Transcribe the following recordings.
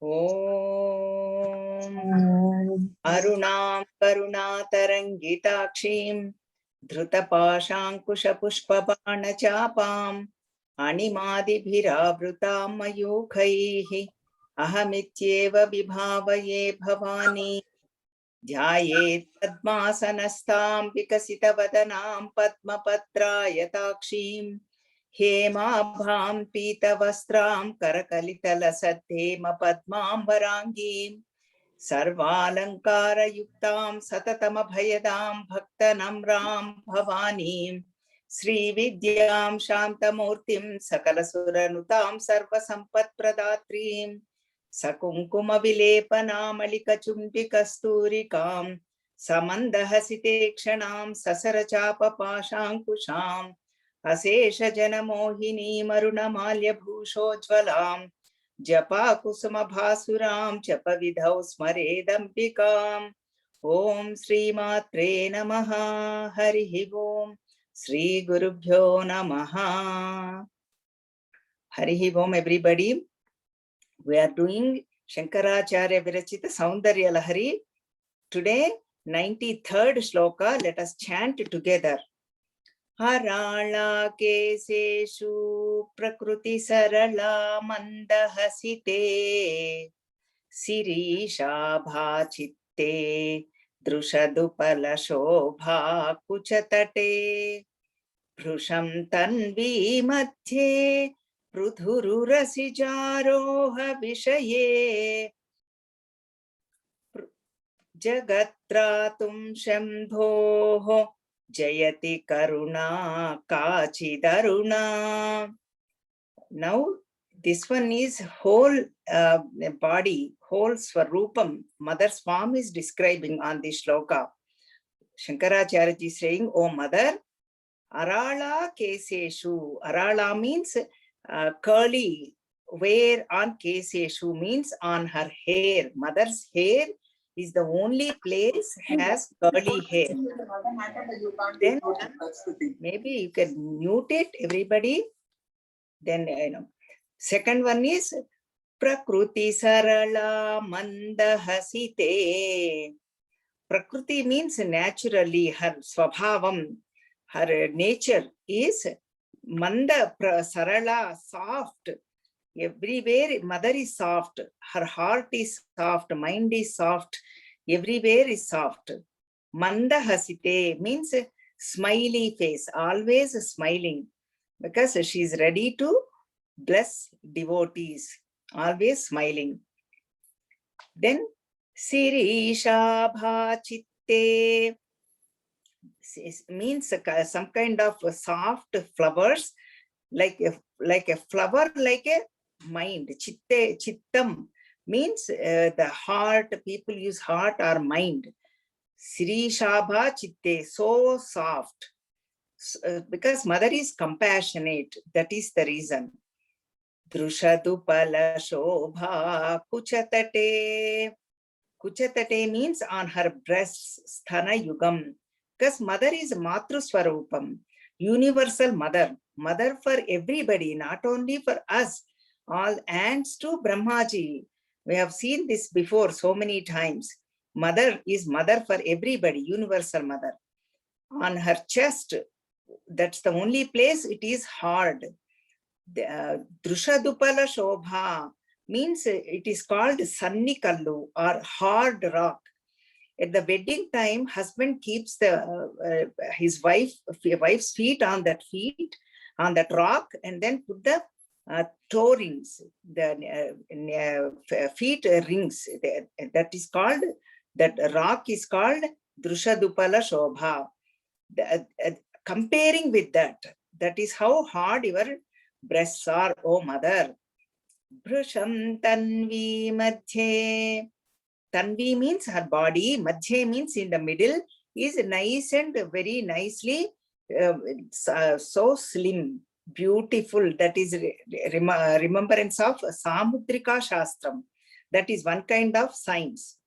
ॐ अरुणां करुणातरङ्गिताक्षीं धृतपाशाङ्कुशपुष्पबाणचापाम् अणिमादिभिरावृतां मयूखैः अहमित्येव विभावये भवानी ध्यायेत् पद्मासनस्तां विकसितवदनां पद्मपत्रायताक्षीं हेमाभां पीतवस्त्रां करकलितलसद्धेम पद्माम्बराङ्गीं सर्वालङ्कारयुक्तां सततमभयदां भक्तनम्रां भवानीं श्रीविद्यां शान्तमूर्तिं सकलसुरनुतां सर्वसम्पत्प्रदात्रीं सकुङ्कुमविलेपनामलिकचुम्बिकस्तूरिकां समन्दहसितेक्षणां ससरचापपाशाङ्कुशाम् अशेषजनमोहिनीमरुणमाल्यभूषोज्ज्वलां जपाकुसुमभासुरां जपविधौ स्मरेदम्बिकाम् ॐ श्रीमात्रे नमः। हरिः ॐ श्रीगुरुभ्यो नमः। हरिः ॐ everybody. We are doing Shankaracharya Virachita Saundarya Lahari. Today, 93rd shloka. Let us chant together. Harala keseshu prakriti sarala mandahasite sirisha bhachitte drushadupala shobha kuchatate भृशं तन्वी मध्ये पृथुरुरसिजारोह विषये जगत्रातुं शम्भोः जयति करुणा काचिदरुणा. Now this one is whole body, whole swarupam. Mother's form is describing on this shloka. Shankaracharya is saying, "O mother, Arala keseshu." Arala means curly, where on keseshu means on her hair. Mother's hair is the only place has curly hair. Then maybe you can mute it, everybody. Then second one is Prakruti sarala mandahasite. Prakriti means naturally, her swabhavam, her nature is manda sarala, soft. Everywhere mother is soft, her heart is soft, mind is soft, everywhere is soft. Mandahasite means smiley face, always smiling, because she is ready to bless devotees, always smiling. Then Sirisha bhachitte means some kind of soft flowers, like a flower, like a mind. Chitte, chittam means the heart. People use heart or mind. Sirishabha chitte, so soft, because mother is compassionate. That is the reason. Drushadupala shobha kuchatate. Kuchatate means on her breasts, sthana yugam, because mother is matru swarupam, universal mother, mother for everybody, not only for us, all ants to Brahmaji. We have seen this before so many times. Mother is mother for everybody, universal mother. On her chest, that's the only place it is hard. Drushadupala shobha means it is called sannikallu or hard rock. At the wedding time, husband keeps his wife's feet on that rock, and then put the toe rings, the feet rings. That is called, that rock is called Drushadupala Shobha. Comparing with that is how hard your breasts are, O mother. Bhrusham tanvi madhye. Tanvi means her body, madhye means in the middle, is nice and very nicely, so slim, beautiful. That is remembrance of Samudrika Shastram. That is one kind of science.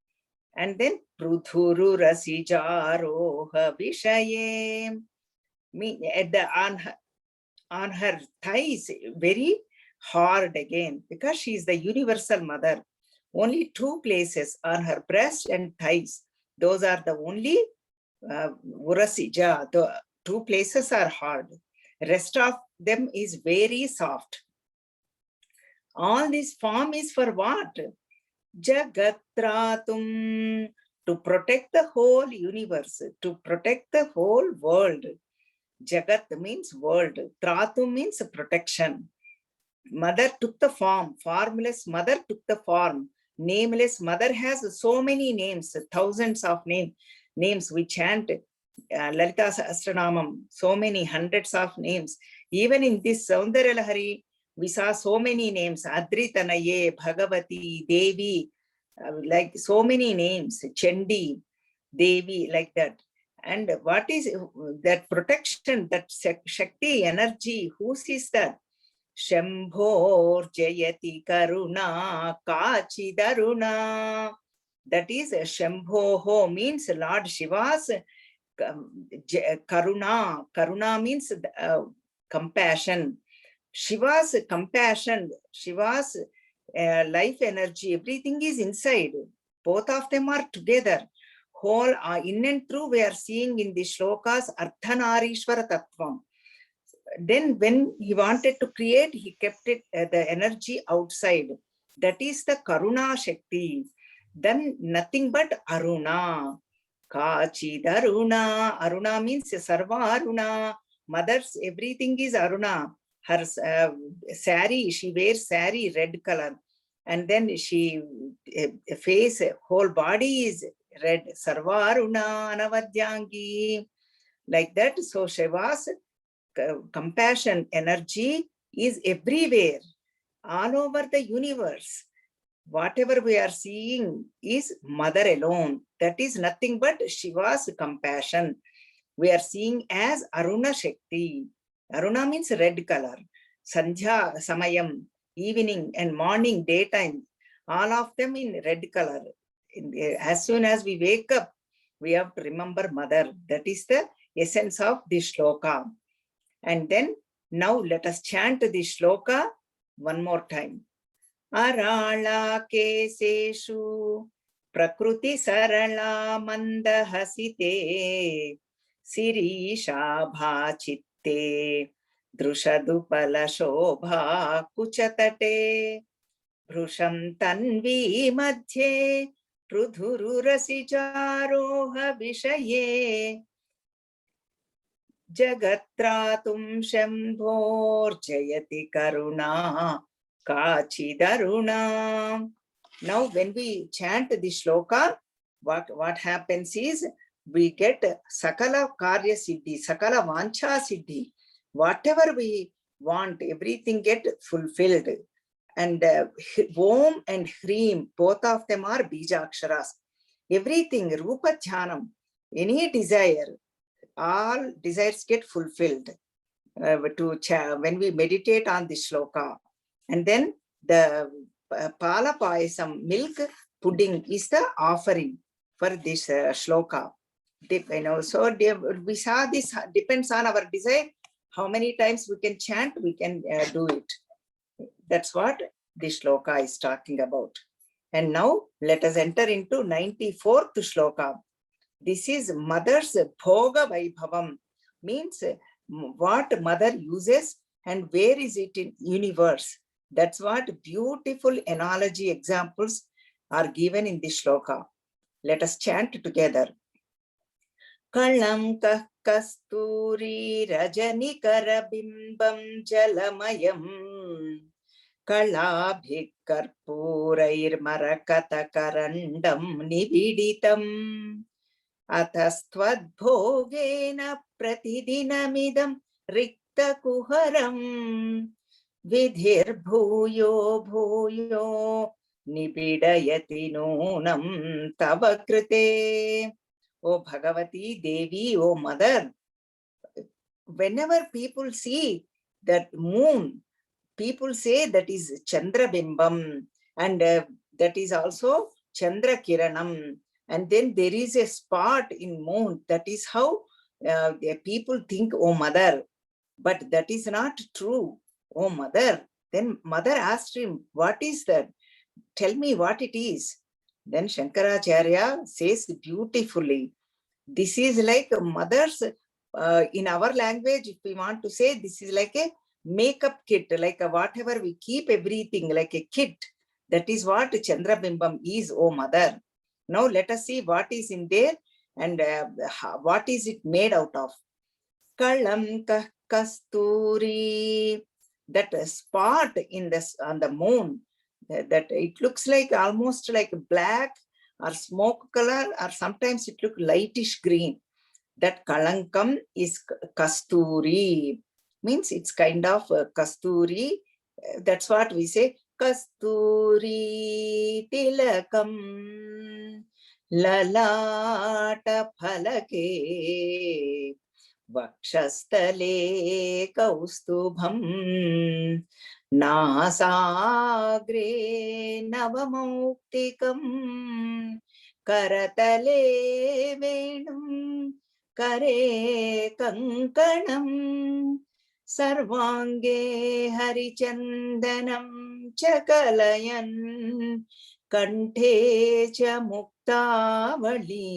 And then Prudhuru Rasijaroha Vishaye, on her thighs, very hard again, because she is the universal mother. Only 2 places on her breast and thighs. Those are the only urasija. The 2 places are hard. Rest of them is very soft. All this form is for what? Jagatratum, to protect the whole universe, to protect the whole world. Jagat means world. Tratum means protection. Mother took the form. Formless mother took the form. Nameless mother has so many names, thousands of names. We chant Lalita Sahasranamam, so many hundreds of names. Even in this Saundarya Lahari, we saw so many names. Adritanaye, Bhagavati, Devi, like so many names. Chandi, Devi, like that. And what is that protection, that Shakti, energy? Who sees that? Shambhor Jayati Karuna Kachidaruna. That is Shambho means Lord Shiva's Karuna. Karuna means compassion. Shiva's compassion, Shiva's life energy, everything is inside. Both of them are together. Whole in and through we are seeing in the shlokas Ardhanarishwara Tattvam. Then when he wanted to create, he kept it the energy outside. That is the Karuna Shakti. Then nothing but Aruna. Kachi Aruna. Aruna means Sarva Aruna. Mother's everything is Aruna. Her sari, she wears sari red color. And then she face, whole body is red. Sarva Aruna Anavadyangi. Like that. So Shiva's compassion energy is everywhere, all over the universe. Whatever we are seeing is mother alone. That is nothing but Shiva's compassion. We are seeing as Aruna Shakti. Aruna means red color. Sandhya Samayam, evening and morning, daytime, all of them in red color. As soon as we wake up, we have to remember mother. That is the essence of this shloka. And then now let us chant this shloka one more time. Arala keseshu prakruti sarala mandahasite sirisha bhachitte drushadupala shobha kuchatate bhrusham tanvi madhye prudhururasijaroha vishaye Jagatratum Shambhor-jayati Karuna Kachidaruna. Now when we chant the shloka, what happens is we get Sakala Karya Siddhi, Sakala Vancha Siddhi. Whatever we want, everything get fulfilled. And Om and Hreem, both of them are Bijaksharas. Everything, Rupa Dhyanam, any desire, all desires get fulfilled when we meditate on this shloka. And then the pala payasam, milk pudding, is the offering for this shloka. So we saw this depends on our desire. How many times we can chant, we can do it. That's what this shloka is talking about. And now let us enter into 94th shloka. This is mother's bhoga vaibhavam, means what mother uses and where is it in universe. That's what beautiful analogy examples are given in this shloka. Let us chant together. Kalamkah kasturi rajanikara bimbam jalamayam kalabhik karpurair marakata karandam nibiditam Atastvadbhogena pratidinamidam riktakuharam vidhir bhuyo nibidayati nunam tavakrite. O Bhagavati, Devi, O Mother, whenever people see that moon, people say that is Chandra Bimbam, and that is also Chandra Kiranam. And then there is a spot in moon. That is how the people think, oh mother. But that is not true. Oh mother. Then mother asked him, what is that? Tell me what it is. Then Shankaracharya says beautifully, this is like mother's, in our language, if we want to say, this is like a makeup kit, like a whatever we keep everything, like a kit. That is what Chandrabimbam is, oh mother. Now let us see what is in there and what is it made out of. Kalamka kasturi, that spot in this on the moon, that it looks like almost like black or smoke color, or sometimes it look lightish green. That kalankam is kasturi, means it's kind of kasturi. That's what we say, kasturi tilakam lalata phalake वक्षस्थले कौस्तुभम् नासाग्रे नवमौक्तिकम् करतले वेणुं करे कङ्कणम् सर्वाङ्गे हरिचन्दनं च कलयन् कण्ठे च मुक्तावली.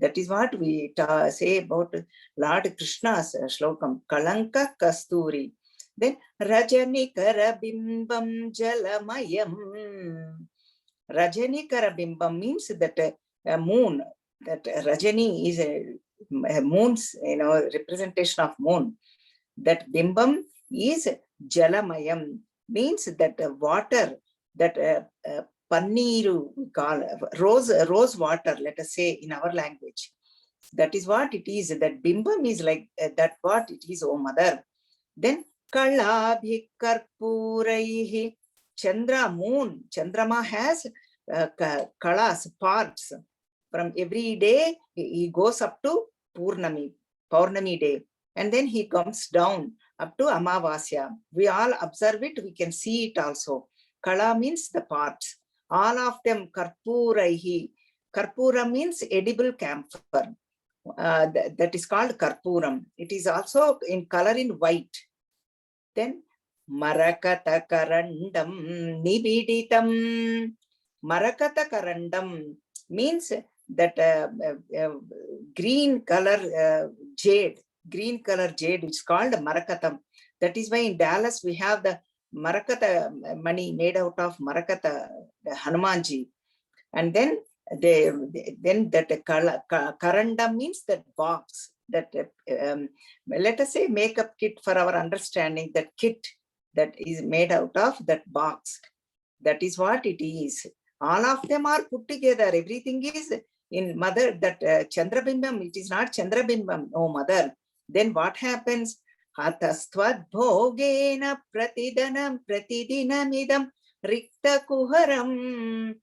That is what we say about Lord Krishna's shlokam, Kalanka Kasturi. Then Rajanikara Bimbam Jalamayam. Rajanikara Bimbam means that a moon, that Rajani is a moon's, representation of moon. That Bimbam is Jalamayam, means that water, that Panniru, we call rose water, let us say in our language. That is what it is. That bimbam is like that, what it is, oh mother. Then Kalabhi Karpuraihi, Chandra, moon. Chandrama has kalas, parts. From every day, he goes up to Purnami day. And then he comes down up to Amavasya. We all observe it, we can see it also. Kala means the parts. All of them karpuraihi. Karpura means edible camphor. That is called karpuram. It is also in color in white. Then marakata karandam nibiditam. Marakata karandam means that green color jade. Green color jade, which is called marakatam. That is why in Dallas we have the Marakata money made out of Marakata, the Hanumanji. And then that Karanda means that box, that let us say makeup kit for our understanding, that kit that is made out of that box. That is what it is. All of them are put together. Everything is in mother, that Chandrabimbam, it is not Chandrabimbam, oh mother. Then what happens? Hatastvad bhogena pratidinam pratidinamidam rikta kuharam.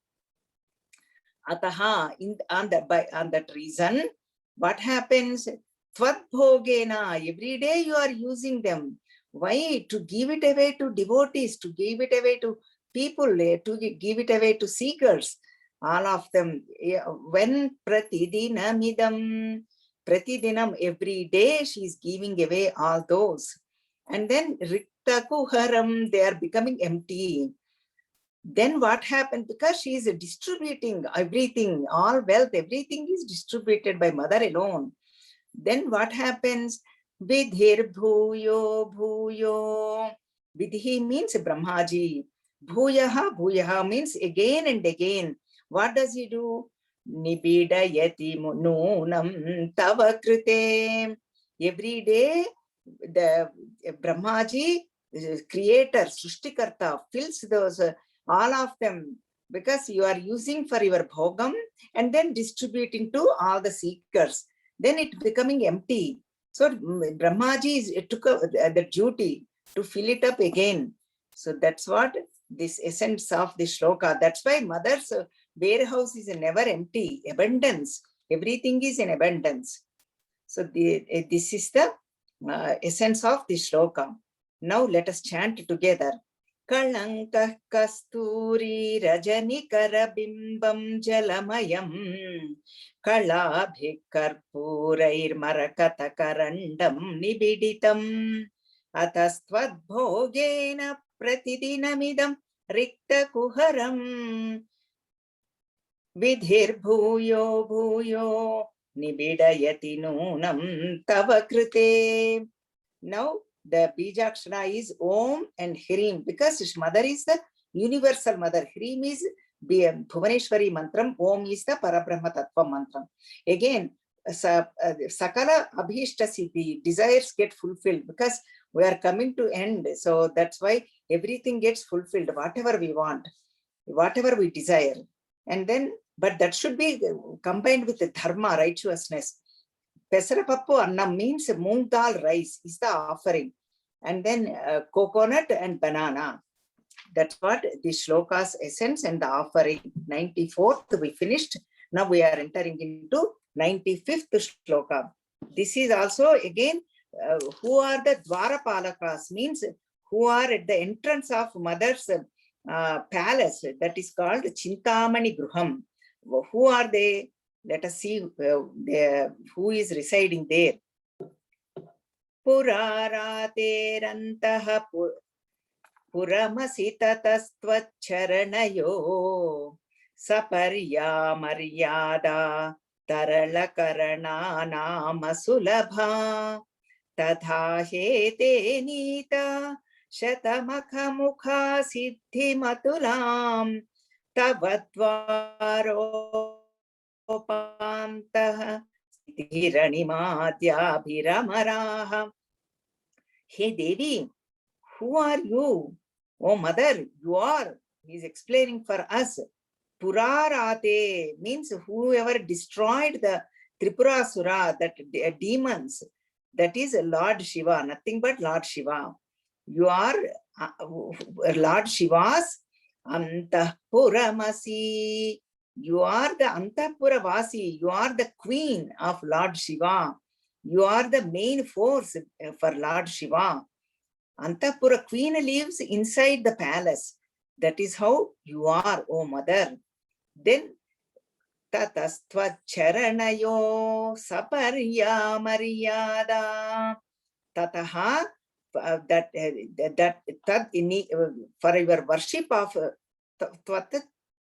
Ataha, on that reason, what happens? Tvad bhogena, every day you are using them. Why? To give it away to devotees, to give it away to people, to give it away to seekers. All of them. When pratidinamidam, Pratidinam, every day she is giving away all those. And then Rikta Kuharam, they are becoming empty. Then what happened? Because she is distributing everything, all wealth, everything is distributed by mother alone. Then what happens? Vidhir bhuyo bhuyo. Vidhi means Brahmaji. Bhuyaha means again and again. What does he do? Nibidayati nunam tava krite. Every day, the Brahmaji, creator, Srishtikarta, fills those, all of them, because you are using for your bhogam and then distributing to all the seekers. Then it becoming empty. So Brahmaji took the duty to fill it up again. So that's what this essence of the shloka. That's why mother's warehouse is never empty, abundance. Everything is in abundance. So this is the essence of the shloka. Now let us chant together. Kalanka kasturi rajanikara bimbam jalamayam kalabhi karpurair marakata karandam nibiditam atastvad bhogena pratidinamidam Rikta-kuharam Vidhir-bhuyo bhuyo Nibidayati nunam tava krite. Now the Bijakshara is Om and Hrim, because his mother is the universal mother. Hrim is Bhuvaneshwari mantram. Om is the Parabrahma Tattva mantram. Again, Sakala Abhishta Siddhi, desires get fulfilled, because we are coming to end. So that's why everything gets fulfilled, whatever we want, whatever we desire. And then, but that should be combined with the dharma, righteousness. Pesarapappu annam means moong dal rice is the offering. And then coconut and banana. That's what the shloka's essence and the offering. 94th we finished. Now we are entering into 95th shloka. This is also again who are the Dwarapalakas, means who are at the entrance of mother's palace, that is called Chintamani Gruham. Who are they? Let us see who is residing there. Puraraterantaha Puramasitatastvacharanayo Saparya Maryada Taralakarana Nama Sulabha Tatha Hete Nita Shatamakha Mukha Siddhi Matulam Tavadvaro Pantah Tiranimadhyabhiramaraha. Hey Devi, who are you? Oh mother, you are. He is explaining for us. Purarate means whoever destroyed the Tripurasura, that demons, that is Lord Shiva, nothing but Lord Shiva. You are Lord Shiva's Antapuramasi. You are the Antapuravasi. You are the queen of Lord Shiva. You are the main force for Lord Shiva. Antapura queen lives inside the palace. That is how you are, O mother. Then Tatastva Charanayo Saparya Maryada Tataha, for your worship of Tvat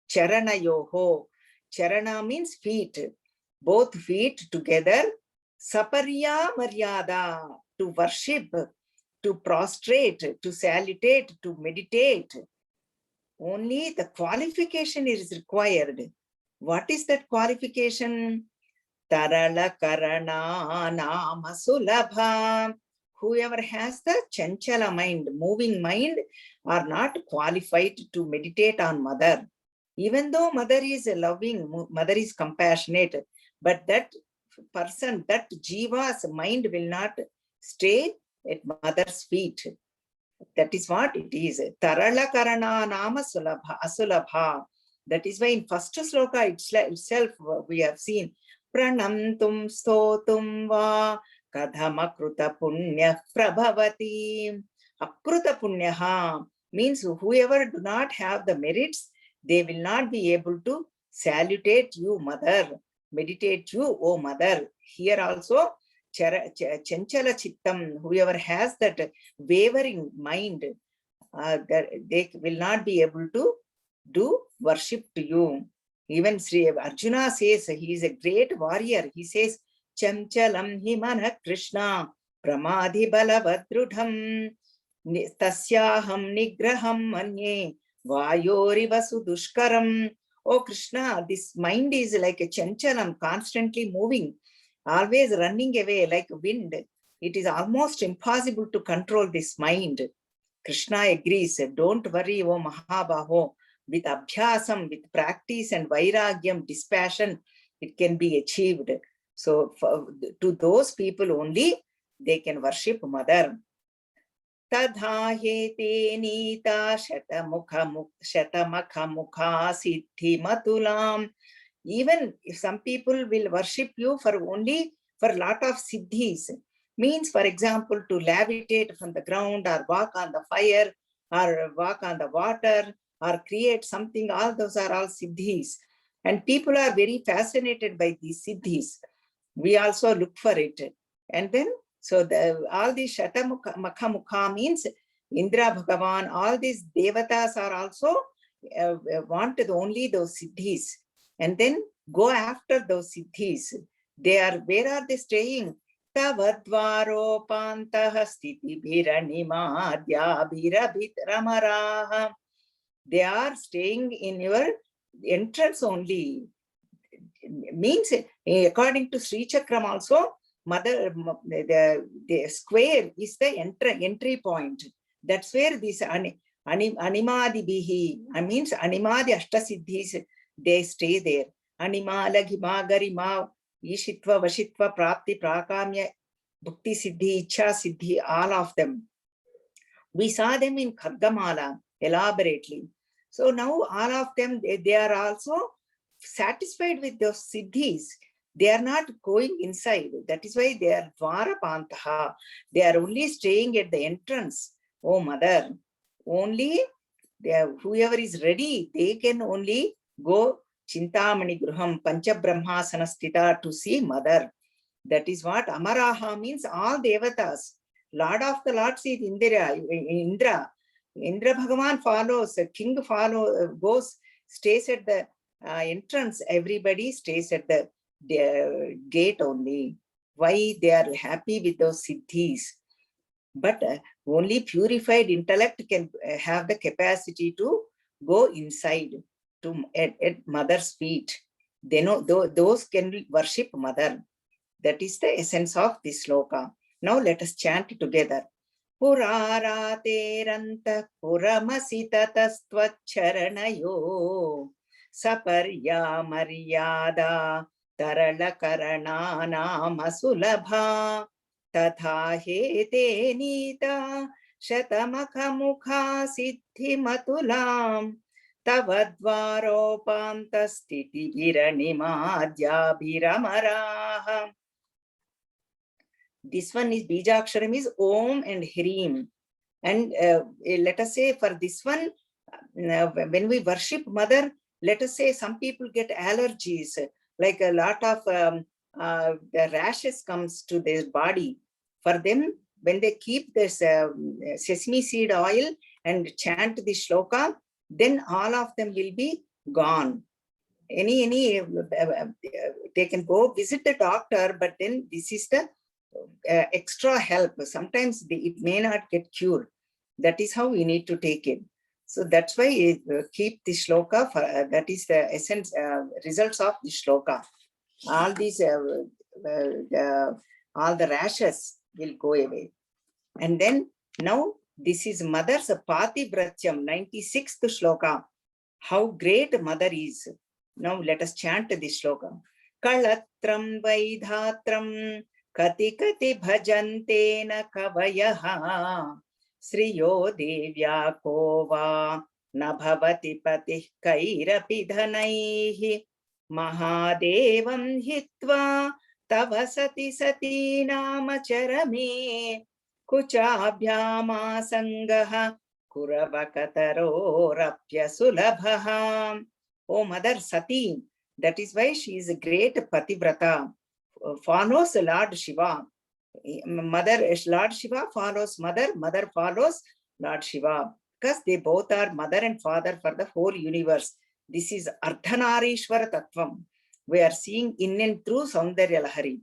Charanayoho. Charana means feet, both feet together. Saparya Maryada, to worship, to prostrate, to salutate, to meditate. Only the qualification is required. What is that qualification? Tarala Karana Nama Sulabha. Whoever has the chanchala mind, moving mind, are not qualified to meditate on mother. Even though mother is loving, mother is compassionate, but that person, that jiva's mind will not stay at mother's feet. That is what it is. Tarala Karana Nama Sulabha Asulabha. That is why in first sloka itself we have seen Pranamtum Stotum Va Kadhamakruta Punya Prabhavati. Akruta Punyaha means whoever do not have the merits, they will not be able to salutate you, mother, meditate you, O mother. Here also, Chanchala Chittam, whoever has that wavering mind, they will not be able to do worship to you. Even Sri Arjuna says, he is a great warrior. He says, Chamchalam himana Krishna pramadhi balavadrudham tasyaham nigraham manye vayoriva sudushkaram. Oh Krishna, this mind is like a chanchalam, constantly moving, always running away like wind. It is almost impossible to control this mind. Krishna agrees, don't worry, O Mahabaho. With abhyasam, with practice and vairagyam, dispassion, it can be achieved. So to those people only, they can worship mother. Tadha hete nita shatamakha mukha siddhi matulam. Even if some people will worship you for only for lot of siddhis, means for example to levitate from the ground or walk on the fire or walk on the water or create something, all those are all siddhis. And people are very fascinated by these siddhis. We also look for it. And then, so all the shatamakha mukha means Indra Bhagavan, all these devatas are also want only those siddhis, and then go after those siddhis. They are, where are they staying? Tavadvaropantah sthiti bhiranima ramaraha. They are staying in your entrance only. Means, according to Sri Chakram also, mother, the square is the entry point. That's where this animadi bihi, means animadi ashtasiddhis, they stay there. Anima, laghima, garima, ishitva, vashitva, prapti, prakamya, bhukti siddhi, ichha siddhi, all of them. We saw them in Khargamala elaborately. So now all of them, they are also satisfied with those siddhis. They are not going inside. That is why they are Dwarapantaha. They are only staying at the entrance. Oh mother, only whoever is ready, they can only go Chintamani Gruham Panchabrahmasana Sthita to see mother. That is what Amaraha means, all devatas. Lord of the Lords is Indra. Indra Bhagavan follows, king goes, stays at the entrance. Everybody stays at the gate only. Why? They are happy with those siddhis. But only purified intellect can have the capacity to go inside to at mother's feet. They know those can worship mother. That is the essence of this sloka. Now let us chant together. Purarateranta puramasita tastvacharanayo saparya maryada taralakarana namasulabha tatha hete nita shatamakhamukha siddhimatulam tavadvaropantastiti viranimadhyabhiramaraha. This one is Bijaksharam is Om and Hrim. And let us say for this one, when we worship mother, let us say some people get allergies, like a lot of rashes comes to their body. For them, when they keep this sesame seed oil and chant the shloka, then all of them will be gone. They can go visit the doctor, but then this is the extra help. Sometimes it may not get cured. That is how we need to take it. So that's why keep the shloka. That is the essence, results of the shloka. All these, all the rashes will go away. And then now this is mother's Patibhratyam, 96th shloka. How great mother is. Now let us chant this shloka. Kalatram Vaidhatram Kati Kati Bhajante na Kavayaha Sriyo Devya Kova Nabhavati Patih Kairapi Dhanaihi Mahadevam Hitva Tava Sati Sati Namacharame Kuchabhyama Sangaha Kuravakataro Rapya Sulabhaha. Oh Mother Sati, that is why she is a great Pativrata, follows Lord Shiva. Mother, Lord Shiva follows mother, mother follows Lord Shiva, because they both are mother and father for the whole universe. This is Ardhanarishwara Tattvam. We are seeing in and through Saundarya Lahari.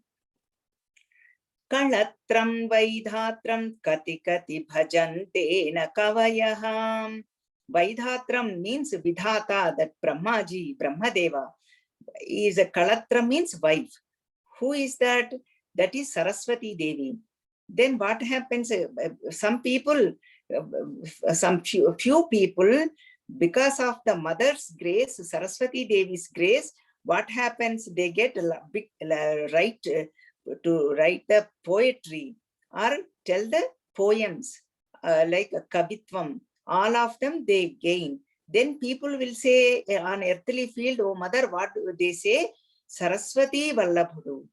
Kalatram Vaidhatram Kati Kati Bhajante na Kavayaham. Vaidhatram means Vidhata, that Brahmaji, Brahmadeva. Is a Kalatram means wife. Who is that? That is Saraswati Devi. Then what happens? Some people, some few people, because of the mother's grace, Saraswati Devi's grace, what happens? They get a big right to write the poetry or tell the poems like a Kavitvam. All of them they gain. Then people will say on earthly field, oh mother, what do they say? Saraswati Vallabhudu.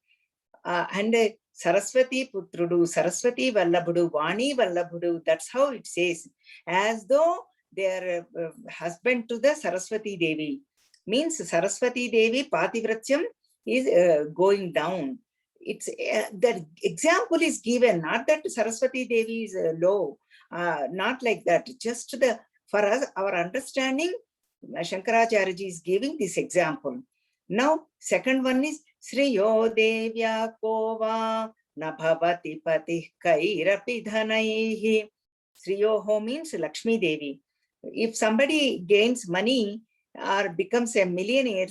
And Saraswati Putrudu, Saraswati Vallabhudu, Vani Vallabhudu. That's how it says. As though they are husband to the Saraswati Devi. Means Saraswati Devi, Pativratyam is going down. It's the example is given, not that Saraswati Devi is low Not like that. Just for us, our understanding, Shankaracharya ji is giving this example. Now, second one is Sriyo Devya Kova Nabhavati Pati Kairapi Dhanaihi. Sriyoho means Lakshmi Devi. If somebody gains money or becomes a millionaire,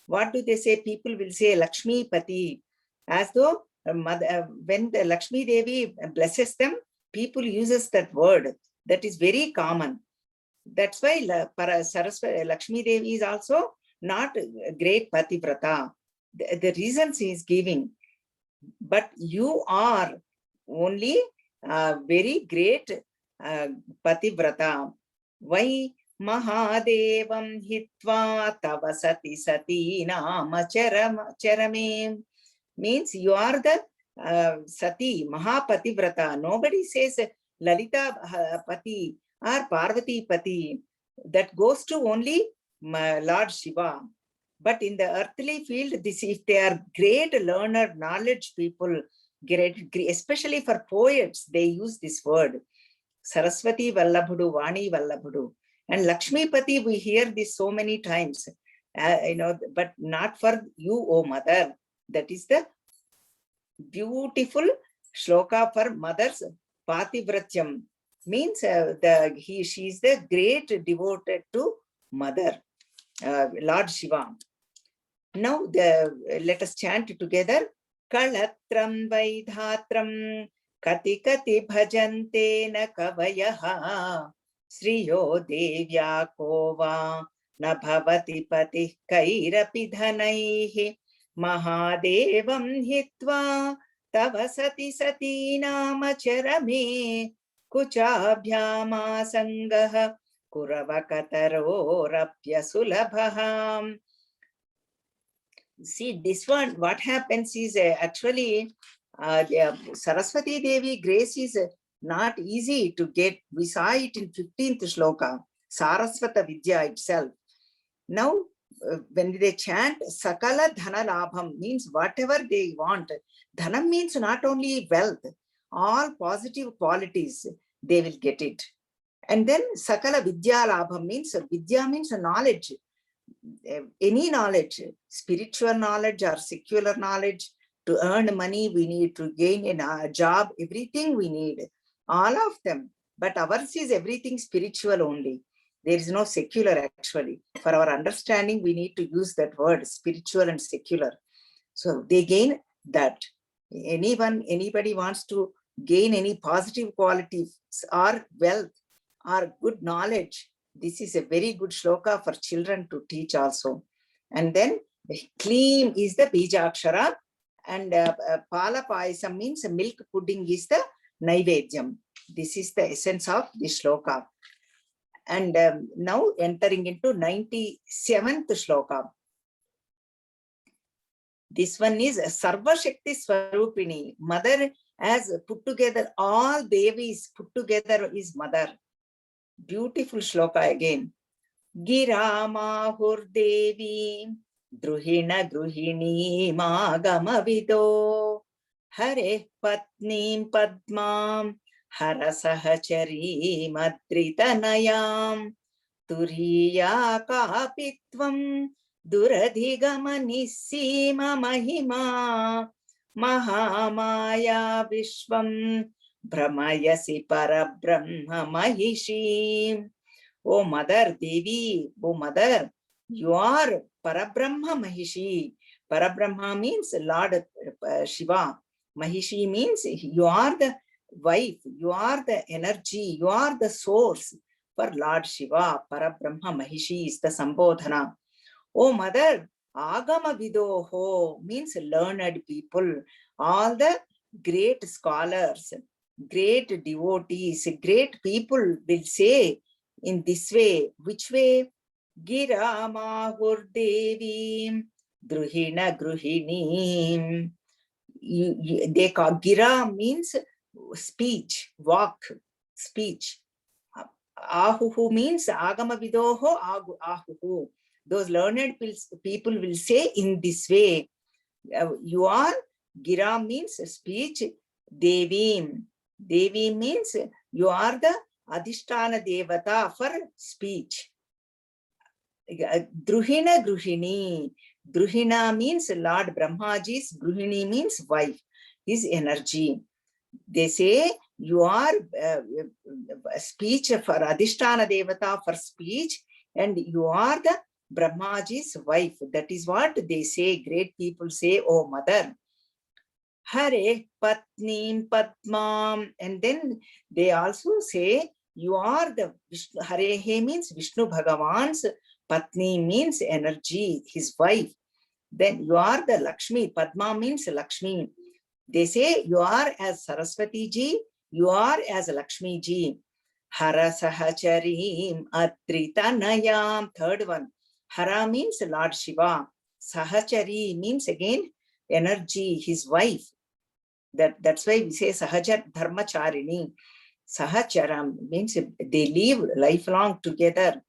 what do they say? People will say Lakshmi Pati, as though when the Lakshmi Devi blesses them, people uses that word. That is very common. That's why Saraswati Lakshmi Devi is also not a great Pativrata. The reasons he is giving. But you are only very great Pativrata. Why? Mahadevam hitva tava sati sati nama charame. Means you are the Sati, Mahapativrata. Nobody says Lalita Pati or Parvati Pati. That goes to only Lord Shiva. But in the earthly field, if they are great learner, knowledge people, especially for poets, they use this word. Saraswati Vallabhudu, Vani Vallabhudu. And Lakshmi Pati, we hear this so many times. But not for you, O mother. That is the beautiful shloka for mother's Pativratyam. Means she is the great devoted to mother, Lord Shiva. Now let us chant together. Kalatram Vaidhatram Kati Kati Bhajante na Kavayaha Sriyo Devya Kova Nabhavati Pati Kairapi Dhanaihi Mahadevam Hitva Tava Sati Sati Nama Charame Kuchabhyama Sangaha Kuravakataro Rapya Sulabhaham. See, this one, what happens is actually Saraswati Devi grace is not easy to get. We saw it in 15th shloka, Saraswata Vidya itself. Now, when they chant Sakala Dhana Labham, means whatever they want. Dhanam means not only wealth, all positive qualities, they will get it. And then Sakala Vidya Labham means, Vidya means knowledge. Any knowledge, spiritual knowledge or secular knowledge. To earn money, we need to gain a job, everything we need, all of them. But ours is everything spiritual only. There is no secular actually. For our understanding, we need to use that word, spiritual and secular. So they gain that. Anybody wants to gain any positive qualities or wealth or good knowledge, this is a very good shloka for children to teach also. And then Kleem is the Bijakshara, and Pala Payasam means milk pudding is the Naivedyam. This is the essence of this shloka. And now entering into 97th shloka. This one is Sarva Shakti Swarupini. Mother has put together all Devis, put together is mother. Beautiful shloka again. Gira Mahur Devi Druhina Gruhini Magama Vido Hare Patnim Padmam Hara Sahachari Madritanayam Turiya Kapitvam Duradhigama Nisima Mahima Mahamaya Vishwam Brahmayasi Parabrahma Mahishi. Oh Mother Devi, oh Mother, you are Parabrahma Mahishi. Parabrahma means Lord Shiva. Mahishi means you are the wife, you are the energy, you are the source for Lord Shiva. Parabrahma Mahishi is the Sambodhana. Oh Mother, Agama Vidoho means learned people. All the great scholars, great devotees, great people will say in this way. Which way? Gira Mahur Devi Druhina Gruhini. They call Gira means speech, walk, speech. Ahuhu means Agama Vidoho Ahuhu. Those learned people will say in this way. You are, Gira means speech, Devi. Devi means You are the Adhisthana Devata for speech. Druhina Gruhini. Druhina means Lord Brahmaji's, Gruhini means wife, his energy. They say you are speech for Adhisthana Devata for speech, and you are the Brahmaji's wife. That is what they say. Great people say, oh mother. Hare Patnim Padmam. And then they also say, you are the Vishnu. Hare means Vishnu Bhagavan's Patni means energy, his wife. Then you are the Lakshmi. Padma means Lakshmi. They say you are as Saraswati ji, you are as Lakshmi ji. Hara Sahacharim Atritanayam. Third one. Hara means Lord Shiva. Sahachari means again energy, his wife. That's why we say Sahaja Dharmacharini. Sahacharam means they live lifelong together.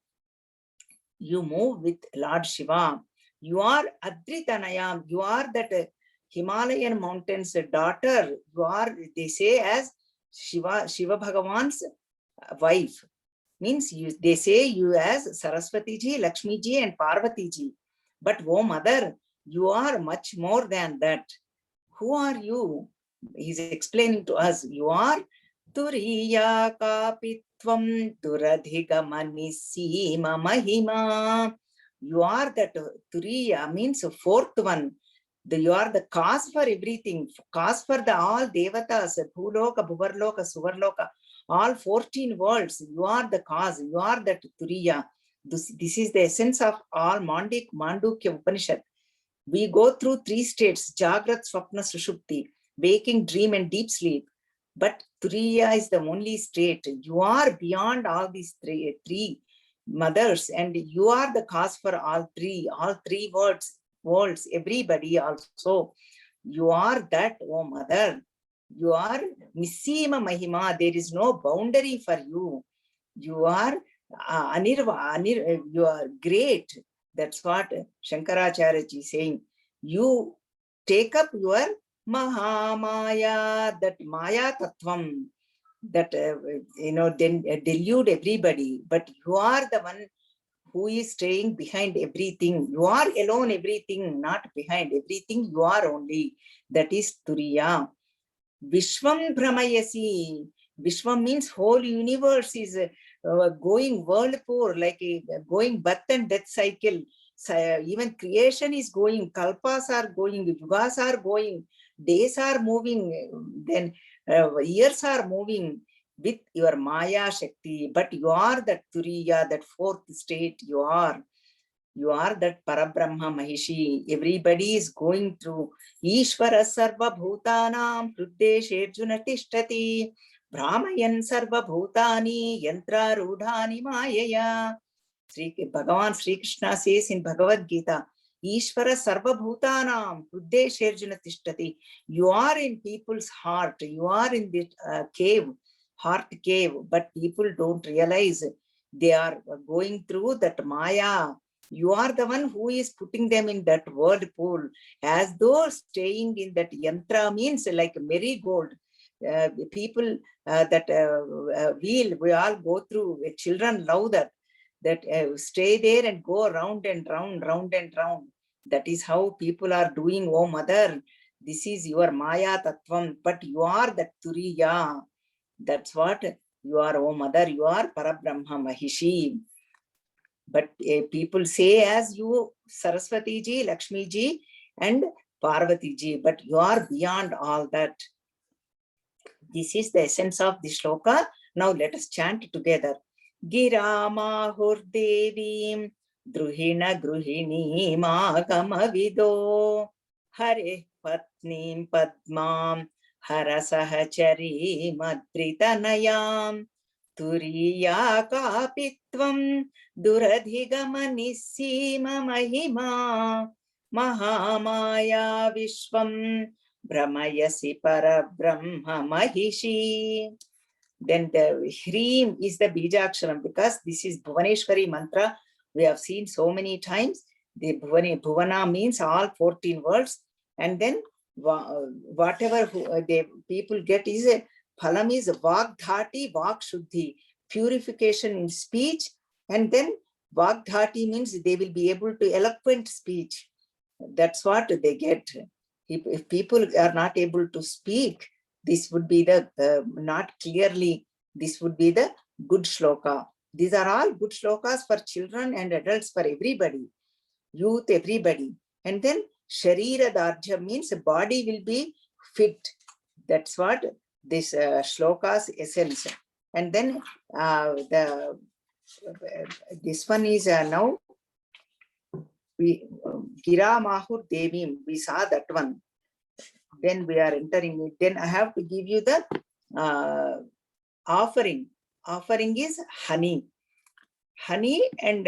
You move with Lord Shiva. You are Adritanayam. You are that Himalayan mountains daughter. You are, they say, as Shiva Bhagavan's wife. Means they say you as Saraswati ji, Lakshmi ji, and Parvati ji. But oh mother, you are much more than that. Who are you? He's explaining to us. You are Turiya Kapitvam Duradhigamani Sima Mahima. You are that Turiya means fourth one. You are the cause for everything, cause for the all devatas, Bhuloka, Bhuvarloka, Suvarloka, all 14 worlds. You are the cause. You are that Turiya. This is the essence of all Mandukya Upanishad. We go through 3 states, Jagrat, Swapna, Sushupti, waking, dream, and deep sleep. But Turiya is the only state. You are beyond all these three mothers, and you are the cause for all three worlds, everybody also. You are that, oh mother. You are Nisima Mahima. There is no boundary for you. You are you are great. That's what Shankaracharya ji is saying. You take up your Mahamaya, that Maya Tattvam, that, then delude everybody. But you are the one who is staying behind everything. You are alone everything, not behind everything. You are only. That is Turiya. Vishwam Brahmayasi. Vishwam means whole universe is going whirlpool, like going birth and death cycle. So, even creation is going, kalpas are going, yugas are going, days are moving, then years are moving with your Maya Shakti. But you are that Turiya, that fourth state. You are that Parabrahma Mahishi. Everybody is going through. Ishvara Sarva Bhutanam Hruddeshe Arjuna Tishtati Brahmayan Sarva Bhutani Yantra Rudhani Mayaya. Bhagavan Sri Krishna says in Bhagavad Gita, Ishvara Sarva Bhutanam Hruddeshe Arjuna Tishtati. You are in people's heart. You are in the heart cave, but people don't realize they are going through that Maya. You are the one who is putting them in that whirlpool, as though staying in that yantra means like marigold. People that wheel, we all go through. Children love that stay there and go round and round, round and round. That is how people are doing. Oh mother, this is your Maya Tattvam, but you are that Turiya. That's what you are, oh mother. You are Parabrahma Mahishi. But people say as you Saraswati ji, Lakshmi ji, and Parvati ji, but you are beyond all that. This is the essence of the shloka. Now let us chant together. Girama Hurdevim Druhina Gruhini Magama Vido Hare Patnim Padmam Hara Sahachari Madritanayam Turiya Kapitvam Duradhigama Nisima Mahima Mahamaya Vishwam Brahmayasi Parabrahma Mahishi. Then the Hrim is the Bijaksharam, because this is Bhuvaneshwari mantra. We have seen so many times. The Bhuvana means all 14 words. And then whatever the people get is Phalam is Vagdhati, Vakshuddhi, purification in speech. And then Vagdhati means they will be able to eloquent speech. That's what they get. If people are not able to speak, this would be the, not clearly, this would be the good shloka. These are all good shlokas for children and adults, for everybody, youth, everybody. And then Sharira Dharja means body will be fit. That's what this shloka's essence. And then this one is now we Gira Mahur Devim, we saw that one. Then we are entering it. Then I have to give you the offering. Offering is honey. Honey and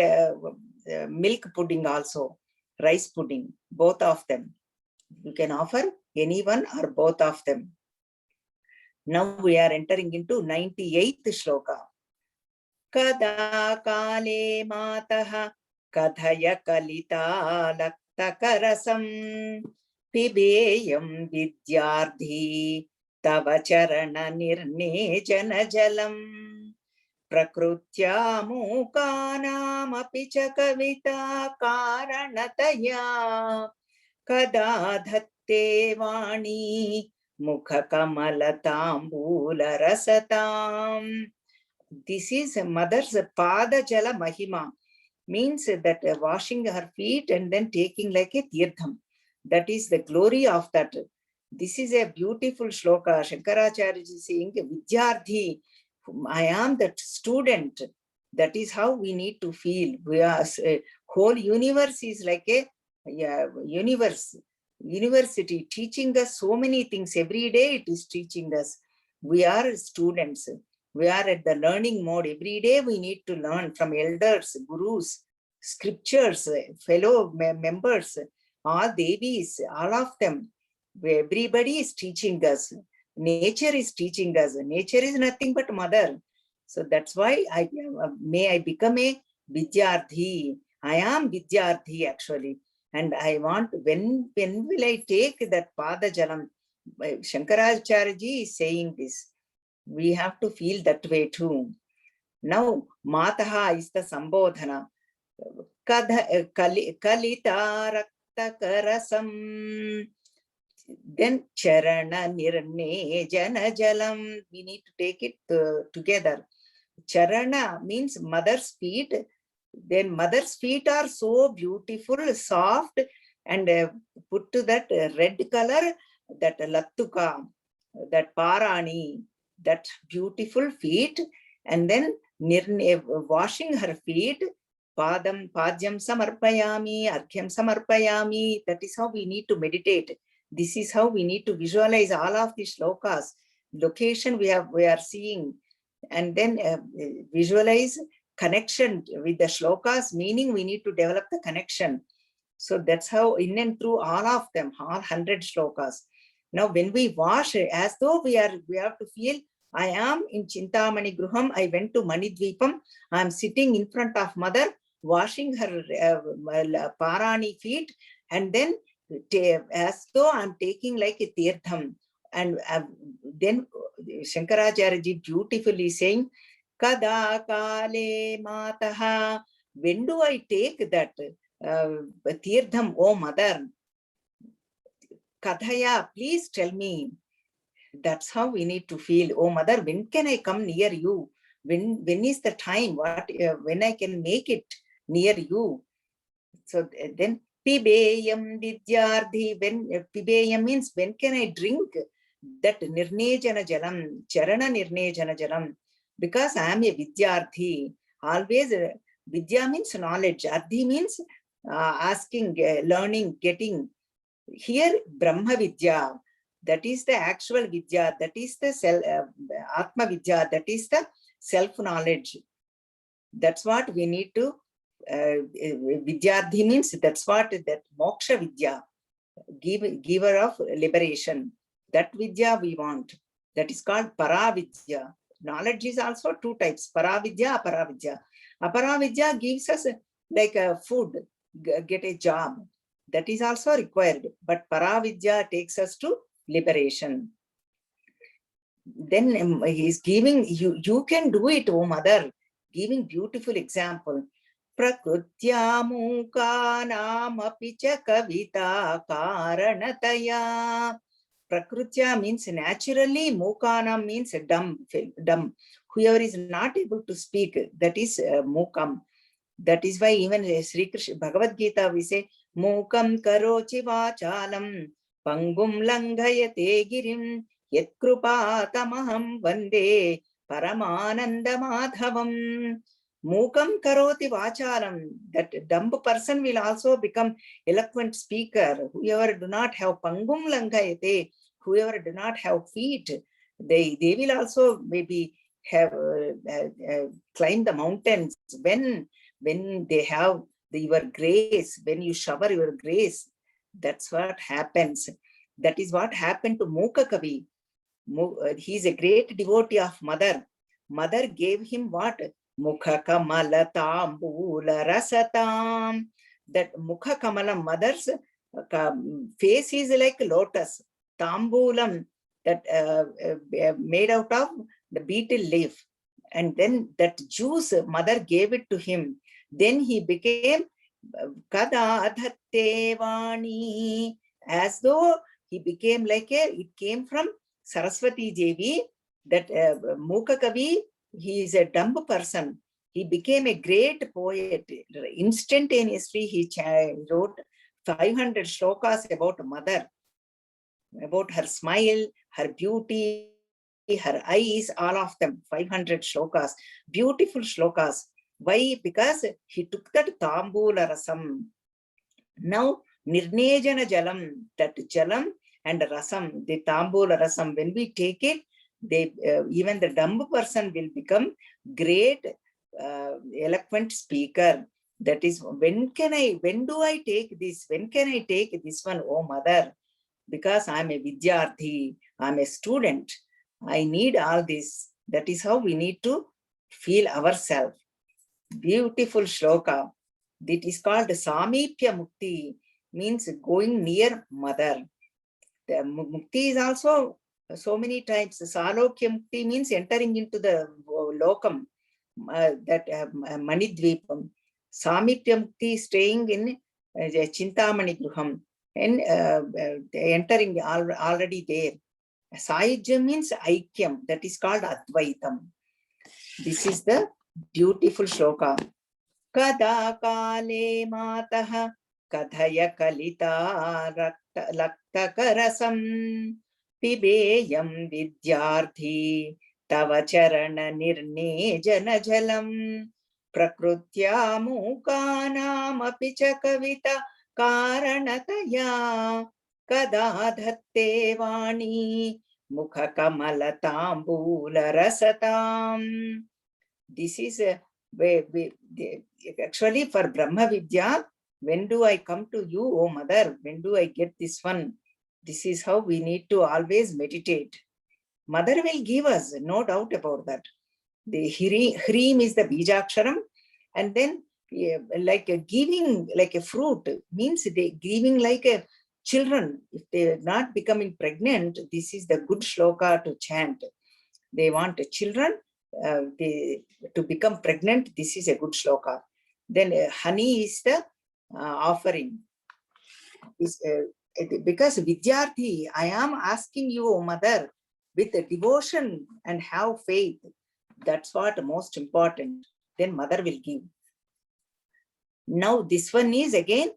milk pudding also. Rice pudding, both of them. You can offer anyone or both of them. Now we are entering into 98th shloka. Kada kale mataha kadhaya kalita laktakarasam pibeyam vidyardhi tava charana nirnejana jalam prakrutya mukanam api cha kavita karanataya kada dhatte vani mukha kamalataambula rasatam. This is a mother's pada jala mahima, means that washing her feet and then taking like a tirtham. That is the glory of that. This is a beautiful shloka. Shankaracharya is saying, Vidyardhi, I am that student. That is how we need to feel. We are, whole universe is like a university teaching us so many things. Every day it is teaching us. We are students. We are at the learning mode. Every day we need to learn from elders, gurus, scriptures, fellow members, all devis, all of them. Everybody is teaching us. Nature is teaching us. Nature is nothing but mother. So that's why I become a Vidyardhi. I am Vidyardhi actually. And I want, when will I take that Pada Jalam? Shankaracharya ji is saying this. We have to feel that way too. Now, Mataha is the Sambodhana. Kalita Raktakarasam. Then Charana Nirne Jana Jalam. We need to take it together. Charana means mother's feet. Then mother's feet are so beautiful, soft, and put to that red color, that lattuka, that parani, that beautiful feet, and then washing her feet, padyam samarpayami, arghyam samarpayami. That is how we need to meditate. This is how we need to visualize all of these shlokas. Location we are seeing, and then visualize connection with the shlokas, meaning we need to develop the connection. So that's how in and through all of them, all 100 shlokas. Now when we wash, as though we have to feel, I am in Chintamani Gruham, I went to Manidvipam, I am sitting in front of mother, washing her parani feet, and then as though I'm taking like a tirtham. And then Shankaracharya ji beautifully saying, Kada kale mataha. When do I take that tirtham, oh mother? Kadhaya, please tell me. That's how we need to feel. Oh mother, when can I come near you? When is the time? When I can make it near you? So then Pibeyam Vidyardhi. When Pibeyam means when can I drink that Nirnejana Jalam, Charana Nirnejana Jalam? Because I am a Vidyardhi. Always Vidya means knowledge. Ardhi means asking, learning, getting. Here Brahma Vidya, that is the actual Vidya, that is the Atma Vidya, that is the self-knowledge. That's what we need to, Vidyardhi means, that's what, that Moksha Vidya, giver of liberation. That Vidya we want. That is called Paravidya. Knowledge is also two types, Paravidya, Aparavidya. Aparavidya gives us like a food, get a job. That is also required. But Paravidya takes us to liberation. then he's giving, you can do it, oh mother, giving beautiful example. Prakrutya Mookanam api cha kavita karanataya. Prakrutya means naturally, Mookanam means dumb. Whoever is not able to speak, that is Mookam. That is why even Sri Krishna Bhagavad Gita we say, Mookam karochi vachalam pangum langhayate girim yatkrupa tamaham vande paramananda madhavam. Mookam karoti vachalam. That dumb person will also become eloquent speaker. Whoever do not have pangum langhayate, whoever do not have feet, they will also maybe have climb the mountains when they have your grace, when you shower your grace. That's what happens. That is what happened to Mooka Kavi. He is a great devotee of mother. Mother gave him what? Mukha kamala tambula rasatam. That Mukha kamala, mother's face is like lotus. Tambulam, that made out of the betel leaf. And then that juice, mother gave it to him. Then he became Kada Adhatte Vani, as though he became like it came from Saraswati Devi. That Mooka Kavi, he is a dumb person. He became a great poet. Instantaneously, he wrote 500 shlokas about mother, about her smile, her beauty, her eyes, all of them, 500 shlokas, beautiful shlokas. Why? Because he took that Tambula Rasam. Now, Nirnejana Jalam, that Jalam and Rasam, the Tambula Rasam, when we take it, they even the dumb person will become great eloquent speaker. That is, when do I take this? When can I take this one, oh mother? Because I'm a Vidyarthi, I'm a student, I need all this. That is how we need to feel ourselves. Beautiful shloka. It is called Samipya Mukti, means going near mother. The Mukti is also so many types. Salokya Mukti means entering into the lokam, that Manidvipam. Samipya Mukti staying in Chintamani Gruham and entering already there. Sahyajya means Aikyam, that is called Advaitam. This is the beautiful shloka. Kada kale mataha kadhaya kalita lakta karasam pibeyam vidyarthi tava charana nirnejana jalam prakrutya mookanam api cha kavita karanataya kada dhatte vani mukha kamala tambula rasatam. This is actually for Brahma Vidya. When do I come to you, oh mother? When do I get this one? This is how we need to always meditate. Mother will give us, no doubt about that. The Hrim is the Bijaksharam, and then like a giving, like a fruit, means they giving like a children. If they are not becoming pregnant, this is the good shloka to chant. They want children to become pregnant. This is a good shloka. Then honey is the offering. Because Vidyarthi, I am asking you, oh mother, with devotion and have faith. That's what most important. Then mother will give. Now this one is again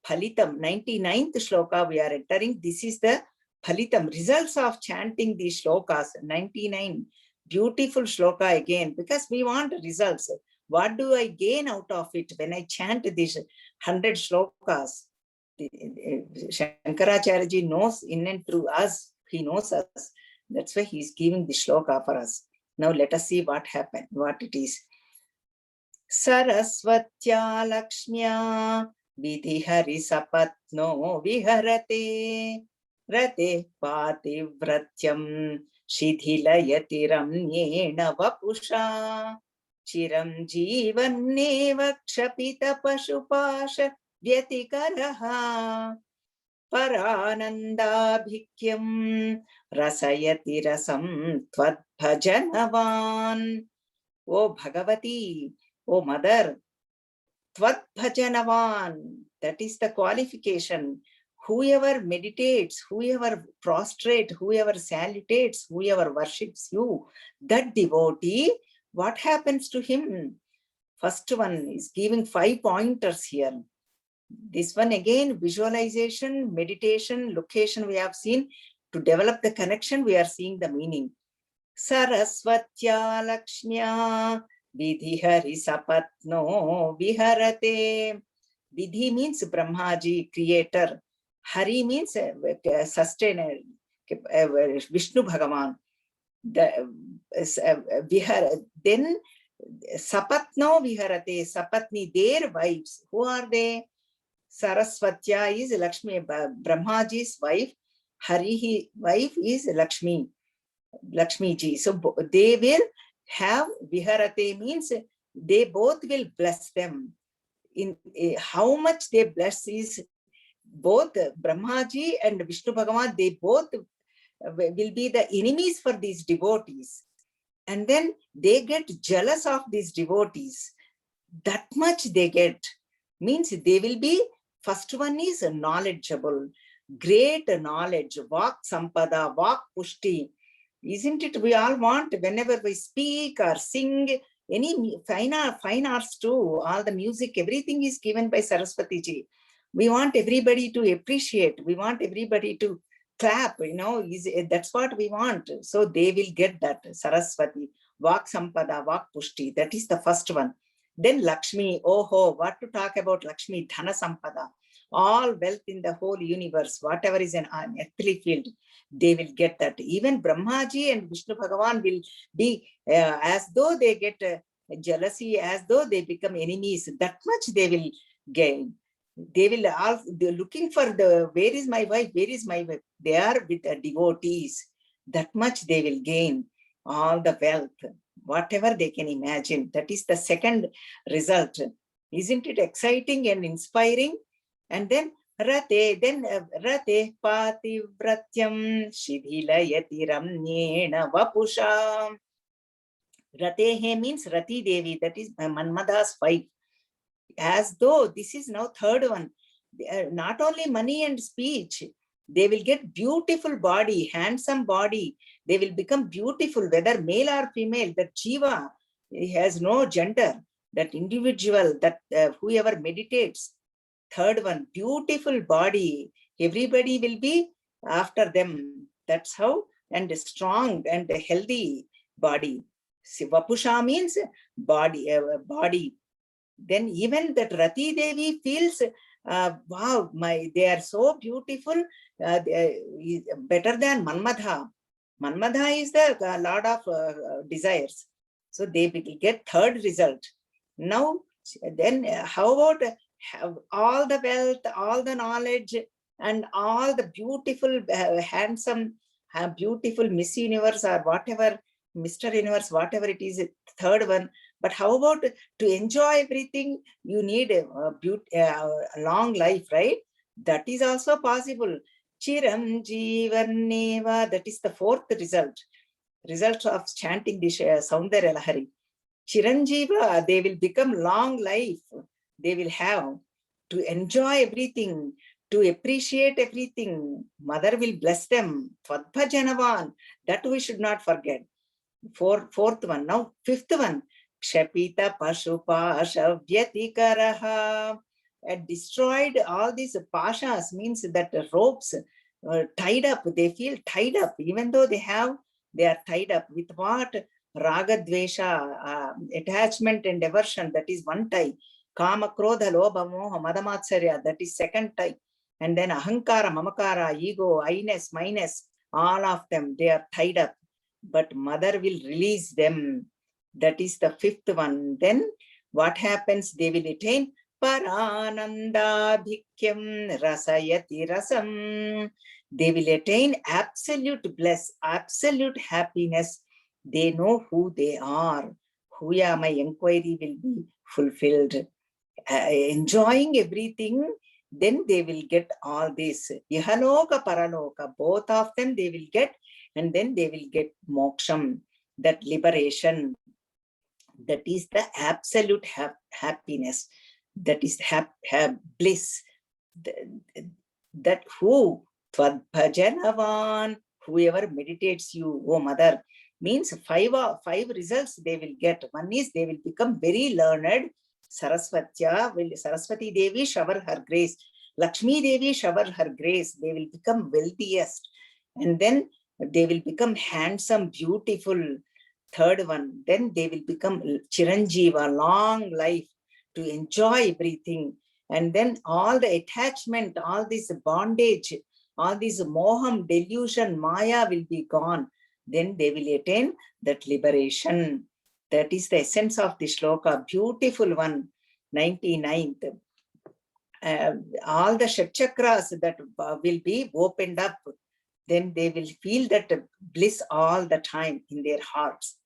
Phalitam, 99th shloka we are entering. This is the Phalitam, results of chanting these shlokas, 99. Beautiful shloka again, because we want results. What do I gain out of it when I chant these 100 shlokas? Shankaracharya ji knows in and through us. He knows us. That's why he is giving the shloka for us. Now let us see what happened, what it is. Saraswatya Lakshmya Vidhihari Sapatno Viharate Rate Pativratyam Shidhilayati Ramyena Vapusha Chiram Jeevanneva Kshapita Pashupasha Vyatikaraha paranandabhikyam rasayati rasam tvad bhajanavan. O Bhagavati, O Mother, tvad bhajanavan, that is the qualification. Whoever meditates, whoever prostrates, whoever salutates, whoever worships you, that devotee, what happens to him? First one is giving 5 pointers here. This one again, visualization, meditation, location we have seen. To develop the connection, we are seeing the meaning. Saraswatya Lakshmya Vidhihari Sapatno Viharate. Vidhi means Brahmaji, creator. Hari means sustainer, Vishnu Bhagavan. Then Sapatno Viharate, Sapatni, their wives. Who are they? Saraswatya is Lakshmi, Brahmaji's wife. Hari's wife is Lakshmi, Lakshmi ji. So they will have Viharate, means they both will bless them. In how much they bless is both Brahmaji and Vishnu Bhagavan, they both will be the enemies for these devotees. And then they get jealous of these devotees. That much they get. Means they will be, first one is knowledgeable, great knowledge, Vak Sampada, Vak Pushti. Isn't it? We all want, whenever we speak or sing, any fine arts too, all the music, everything is given by Saraswati ji. We want everybody to appreciate. We want everybody to clap, that's what we want. So they will get that, Saraswati, Vak Sampada, Vak Pushti. That is the first one. Then Lakshmi, what to talk about Lakshmi, Dhana Sampada. All wealth in the whole universe, whatever is an earthly field, they will get that. Even Brahmaji and Vishnu Bhagavan will be as though they get jealousy, as though they become enemies. That much they will gain. They will all, they're looking for the, where is my wife? Where is my wife? They are with the devotees. That much they will gain. All the wealth, whatever they can imagine. That is the second result. Isn't it exciting and inspiring? And then Rate Pativratyam Shidhilayati Ramnyena Vapusha. Ratehe means Rati Devi, that is Manmada's wife. As though this is now third one. Not only money and speech, they will get beautiful body, handsome body. They will become beautiful, whether male or female. That Jiva, he has no gender. That individual, that whoever meditates. Third one, beautiful body. Everybody will be after them. That's how, and a strong and a healthy body. Vapusha means body, body. Then even that Rati Devi feels, wow, they are so beautiful, better than Manmadha. Manmadha is the lord of desires. So they will get third result. Now, then how about all the wealth, all the knowledge, and all the beautiful, handsome, beautiful Miss Universe or whatever, Mr. Universe, whatever it is, third one. But how about to enjoy everything? You need a long life, right? That is also possible. Chiram Jivaneva, that is the fourth result. Result of chanting this Saundarya Lahari. Chiranjiva, they will become long life. They will have to enjoy everything, to appreciate everything. Mother will bless them. Tvadbhajanavan, that we should not forget. Fourth one. Now, fifth one. Kshapita Pashupasha Vyatikaraha. Destroyed all these pashas, means that the ropes tied up. They feel tied up, even though they are tied up with what? Raga Dvesha, attachment and aversion, that is one tie. Kama Krodha Lobha Moha Madamatsarya, that is second tie. And then Ahankara, Mamakara, ego, I-ness, minus, all of them, they are tied up. But mother will release them. That is the fifth one. Then what happens? They will attain Parananda Bhikyam Rasayati Rasam. They will attain absolute bliss, absolute happiness. They know who they are. Huya, my inquiry will be fulfilled. Enjoying everything, then they will get all this. Ihaloka, Paraloka, both of them they will get, and then they will get moksham, that liberation. That is the absolute happiness. That is bliss. That who? Tvadbhajanavan, whoever meditates you, oh mother, means five results they will get. One is they will become very learned. Saraswati Devi shower her grace. Lakshmi Devi shower her grace. They will become wealthiest. And then they will become handsome, beautiful. Third one, then they will become Chiranjeeva, long life, to enjoy everything. And then all the attachment, all this bondage, all this moham, delusion, maya will be gone. Then they will attain that liberation. That is the essence of the shloka. Beautiful one, 99th. All the Shatchakras that will be opened up. Then they will feel that bliss all the time in their hearts.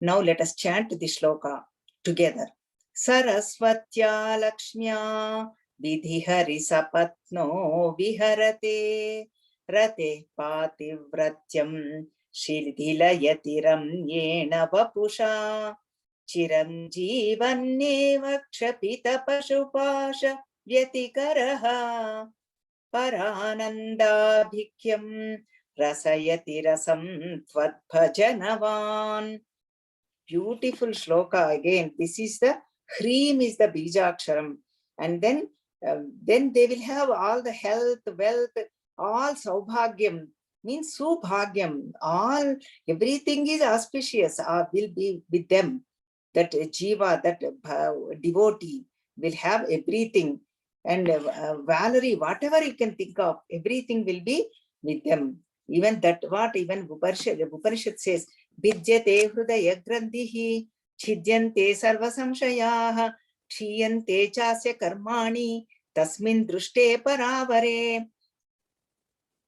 Now let us chant the shloka together. Saraswatya Lakshmya Vidhihari Sapatno Viharate Rate Pativratyam Shildhilayatiram Yena Vapusha Chiram Jivanneva Kshapita Pashupasha Vyatikaraha Paranandabhikyam Rasayati Rasam Tvadbhajanavan. Beautiful shloka again. This is the Hreem is the Bijaksharam. And then they will have all the health, wealth, all Saubhagyam, means Subhagyam. All, everything is auspicious, will be with them. That Jiva, that devotee will have everything. And Valerie, whatever you can think of, everything will be with them. Even that, what even Upanishad says, Vidyate Hrudaya Grandhihi, Chidyante Sarva Samshayaha, Kshiyante Chasya Karmani, Tasmin Drushte Paravare.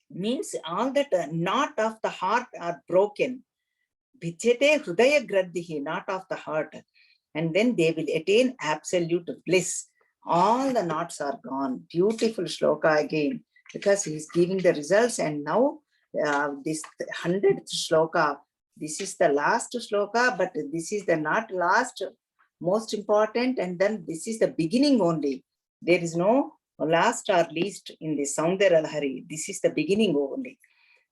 Means all that knot of the heart are broken. Vidyate Hrudaya Grandhihi, knot of the heart. And then they will attain absolute bliss. All the knots are gone. Beautiful shloka again, because he is giving the results. And now this 100th shloka, this is the last shloka, but this is the not last, most important, and then this is the beginning only. There is no last or least in the Saundara Lahari. This is the beginning only.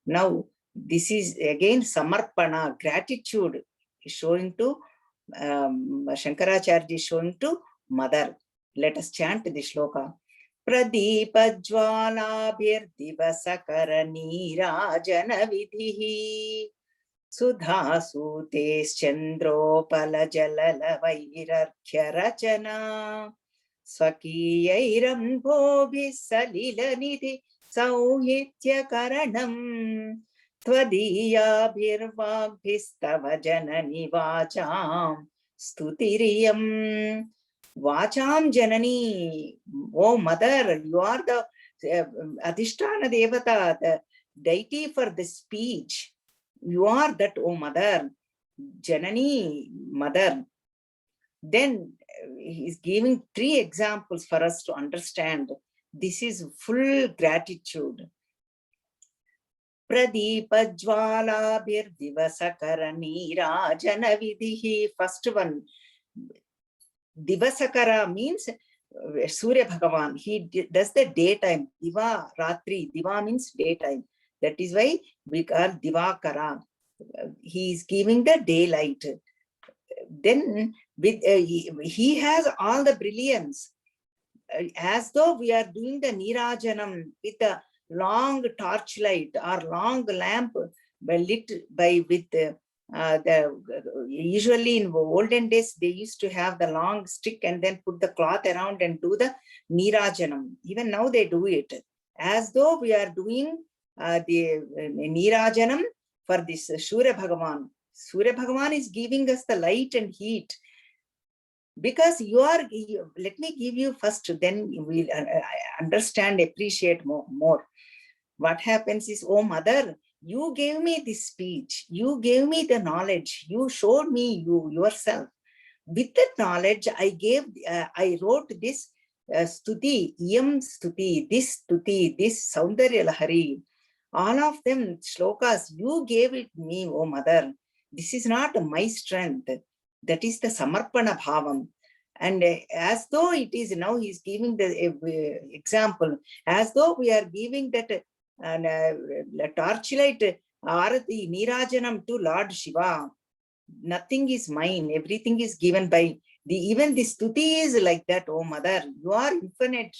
Now, this is again Samarpana, gratitude is showing to Shankaracharya is showing to mother. Let us chant the shloka. Pradeepa Jwalabhir Divasakara Neerajana Vidhihi Sudha Sutes Chandropala Jalala Vairarkhya Rachana Swakiyairam Bhobhi Salila Nidhi Sauhitya Karanam Tvadiyabhirvagbhistava Janani Vacham Stutiriyam. Vacham Janani, oh mother, you are the Adhisthana Devata, the deity for the speech. You are that, oh mother, Janani, mother. Then he is giving 3 examples for us to understand. This is full gratitude. Pradeepa Jwalabhir Divasakara Neerajana Vidhihi. First one. Divasakara means Surya Bhagavan. He does the daytime. Diva, Ratri. Diva means daytime. That is why we call Divakara. He is giving the daylight. Then with he has all the brilliance. As though we are doing the Neerajanam with a long torchlight or long lamp lit with usually in olden days they used to have the long stick and then put the cloth around and do the Neerajanam. Even now they do it as though we are doing the Neerajanam for this Surya Bhagavan. Surya Bhagavan is giving us the light and heat. Because you are, let me give you first, then we'll understand, appreciate more. What happens is, oh mother, you gave me this speech, you gave me the knowledge, you showed me yourself. With that knowledge, I wrote this Stuti, Yam Stuti, this Saundarya Lahari, all of them shlokas, you gave it me, oh mother. This is not my strength. That is the Samarpana Bhavam. And as though it is now, he's giving the example, as though we are giving that torchlight Arati Nirajanam to Lord Shiva. Nothing is mine, everything is given by even the stuti is like that, oh mother, you are infinite,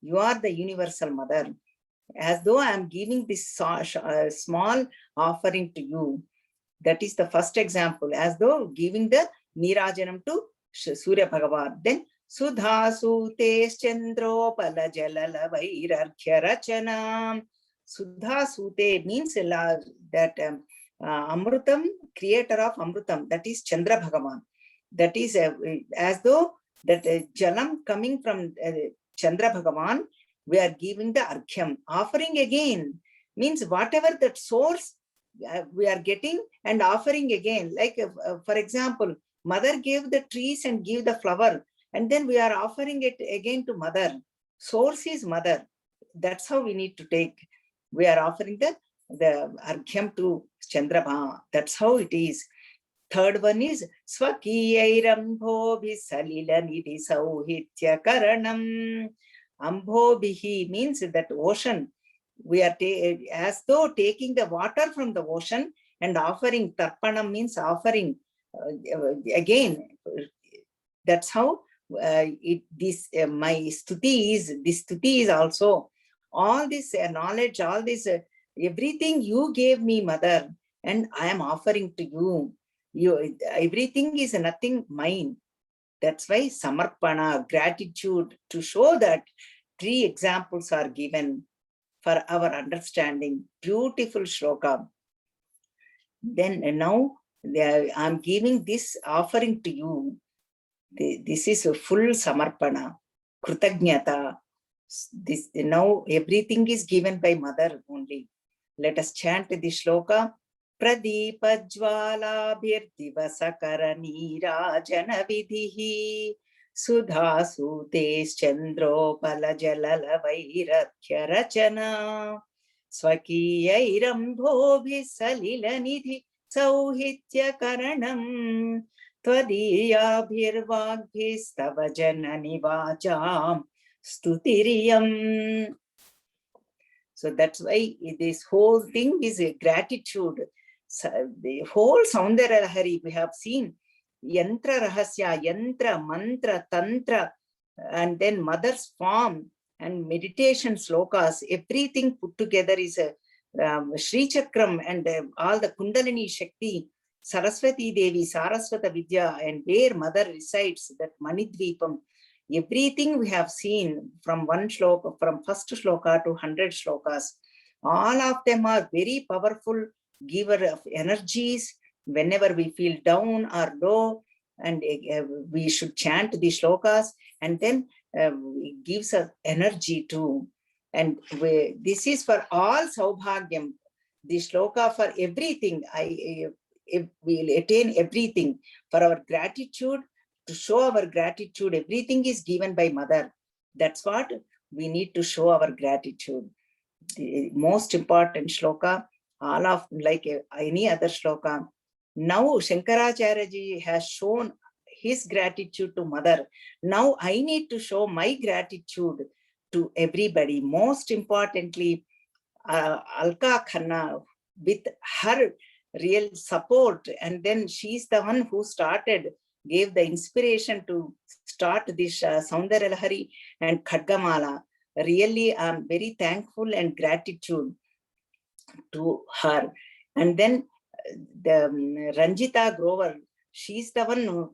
you are the universal mother. As though I am giving this small offering to you. That is the first example, as though giving the Nirajanam to Surya Bhagavan. Then Sudha Sutes Chandropala Jalala Vairarkhya Rachanam. Sudha Sute means that Amrutam, creator of Amrutam, that is Chandra Bhagavan. That is as though that Jalam coming from Chandra Bhagavan, we are giving the Arkyam. Offering again means whatever that source we are getting and offering again. Like for example, mother gave the trees and give the flower, and then we are offering it again to mother. Source is mother. That's how we need to take. We are offering the Argyam to Chandrabha. That's how it is. Third one is Swakiyairambo Salila Nidhi Sauhitya Karanam. Ambhobihi means that ocean. We are as though taking the water from the ocean and offering. Tarpanam means offering again. That's how my stuti is. This stuti is also all this knowledge, all this everything you gave me, mother, and I am offering to you. Everything is nothing mine. That's why samarpana, gratitude, to show that 3 examples are given for our understanding. Beautiful shloka. Then now I'm giving this offering to you. This is a full samarpana, krutagnyata. This now everything is given by mother only. Let us chant the shloka. Pradeepa jwala bhirdivasakara nirajana vidhihi sudha sutes chandropala jalala vairakhya rachana swakiyairambo salila nidhi sauhitya karanam tvadiyabhirvagbhistava janani vacham stutiriyam. So that's why this whole thing is a gratitude. So the whole Saundarya Lahari we have seen. Yantra Rahasya, Yantra, Mantra, Tantra, and then mother's form and meditation slokas, everything put together is a Sri Chakram and all the Kundalini Shakti, Saraswati Devi, Saraswata Vidya, and where mother resides, that Manidvipam. Everything we have seen from one shloka, from first shloka to 100 shlokas, all of them are very powerful giver of energies. Whenever we feel down or low, and we should chant the shlokas, and then it gives us energy too. And this is for all Saubhagyam. The shloka for everything. We'll attain everything for our gratitude. To show our gratitude, everything is given by mother. That's what we need to show our gratitude. The most important shloka, all of like any other shloka. Now Shankaracharya ji has shown his gratitude to mother. Now I need to show my gratitude to everybody. Most importantly, Alka Khanna, with her real support, and then she's the one who gave the inspiration to start this Saundarya Lahari and Khadgamala. Really, I'm very thankful and gratitude to her. And then the Ranjita Grover, she's the one who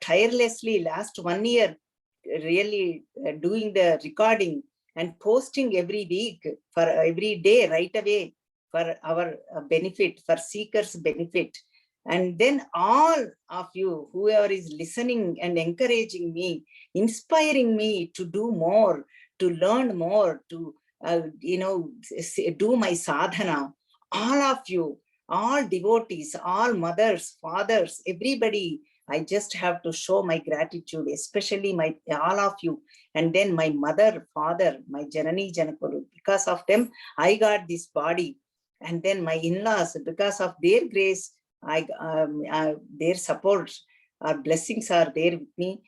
tirelessly last 1 year really doing the recording and posting every week for every day right away for our benefit, for seekers' benefit. And then all of you, whoever is listening and encouraging me, inspiring me to do more, to learn more, to do my sadhana, all of you, all devotees, all mothers, fathers, everybody, I just have to show my gratitude, especially all of you. And then my mother, father, my Janani Janakulu, because of them, I got this body. And then my in-laws, because of their grace, their support, our blessings are there with me.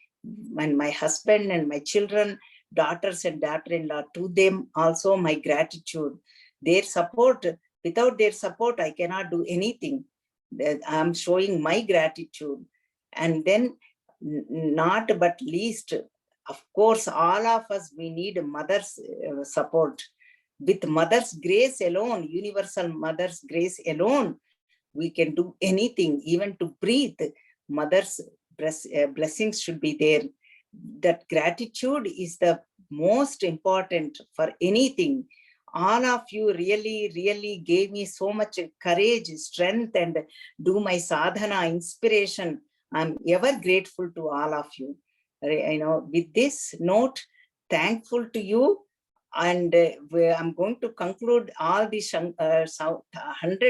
And my husband and my children, daughters and daughter-in-law, to them also my gratitude. Their support, without their support, I cannot do anything. I'm showing my gratitude. And then not but least, of course, all of us, we need mother's support. With mother's grace alone, universal mother's grace alone, we can do anything, even to breathe. Mother's blessings should be there. That gratitude is the most important for anything. All of you really gave me so much courage, strength, and do my sadhana, inspiration. I'm ever grateful to all of you. With this note, thankful to you. And I'm going to conclude all these 100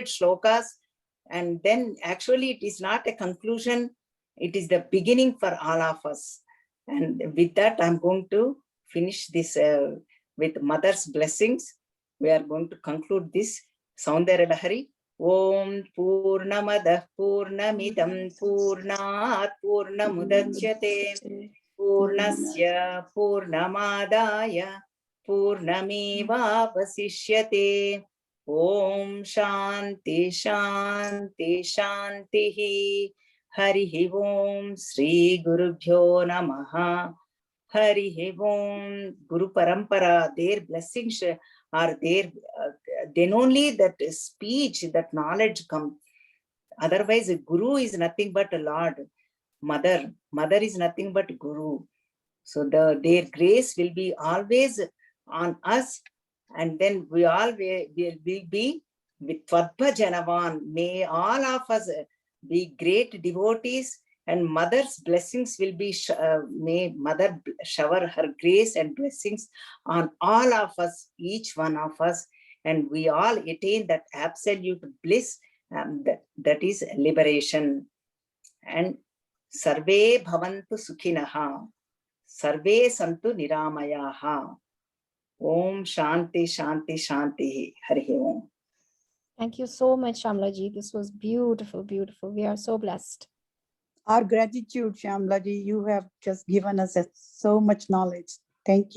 shlokas. And then actually it is not a conclusion. It is the beginning for all of us. And with that, I'm going to finish this with mother's blessings. We are going to conclude this Saundarya Lahari. Om Purnamadah Purnamidam Purnat Purnamudachyate Purnasya Purnamadaya Purnameva Vasishyate. Om Shanti Shanti Shanti. Hari Om Sri Gurubhyo Namaha. Hari Om. Guru Parampara, their blessings are there. Then only that speech, that knowledge comes. Otherwise, a guru is nothing but a Lord. Mother is nothing but Guru. So their grace will be always on us. And then we all will be with Twadbha Janavan. May all of us be great devotees, and mother's blessings will be, may mother shower her grace and blessings on all of us, each one of us, and we all attain that absolute bliss, that is liberation. And Sarve Bhavantu Sukhinaha, Sarve Santu Niramayaha. Om Shanti Shanti Shanti. Hari Om. Thank you so much, Shamlaji. This was beautiful, beautiful. We are so blessed. Our gratitude, Shamlaji. You have just given us so much knowledge. Thank you.